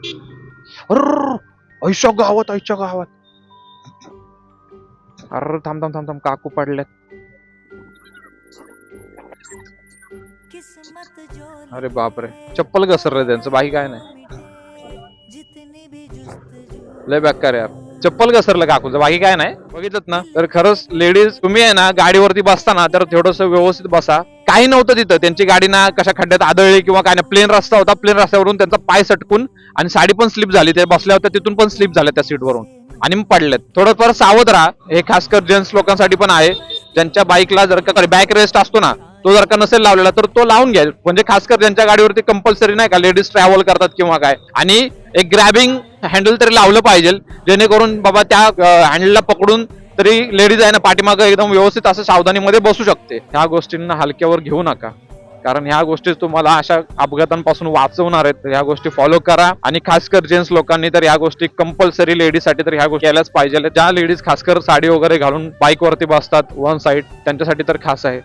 अरे ऐशा गावात, ऐशा गावात. अरे थांब थांब थांब थांब, काकू पडल्यात. अरे बापरे, चप्पल घसरले त्यांचं, बाकी काय नाही. लय बेकार यार, चप्पल घसरलं काकूचं, बाकी काय नाही. बघितलं ना, तर खरंच लेडीज तुम्ही आहे ना गाडीवरती बसताना तर थोडस व्यवस्थित बसा. काही नव्हतं तिथं, त्यांची गाडी ना कशा खड्ड्यात आदळली किंवा काय नाही, प्लेन रस्ता होता, प्लेन रस्त्यावरून त्यांचा पाय सटकून आणि साडी पण स्लिप झाली, ते बसल्या होत्या तिथून पण स्लिप झाल्या त्या सीटवरून आणि मग पडलेत. थोडंफार सावध राहा, हे खास कर जेंट्स लोकांसाठी पण आहे. ज्यांच्या बाईकला जर का बॅक रेस्ट असतो ना, तो जर का नसेल लावलेला तर तो लावून घ्या. म्हणजे खास कर ज्यांच्या गाडीवरती कंपल्सरी नाही का लेडीज ट्रॅव्हल करतात किंवा काय, आणि एक ग्रॅबिंग हँडल तरी लावलं पाहिजे, जेणेकरून बाबा त्या हँडलला पकडून तरी लेडीज आहे ना पाठीमागं एकदम व्यवस्थित असं सावधानीमध्ये बसू शकते. ह्या गोष्टींना हलक्यावर घेऊ नका, कारण ह्या गोष्टी तुम्हाला अशा अपघातांपासून वाचवणार आहेत. ह्या गोष्टी फॉलो करा, आणि खास कर जेंट्स लोकांनी तर ह्या गोष्टी कंपल्सरी लेडीजसाठी तर ह्या गोष्टी केल्याच पाहिजे. ज्या लेडीज खास कर साडी वगैरे घालून बाईक वरती बसतात वन साईड, त्यांच्यासाठी तर खास आहे.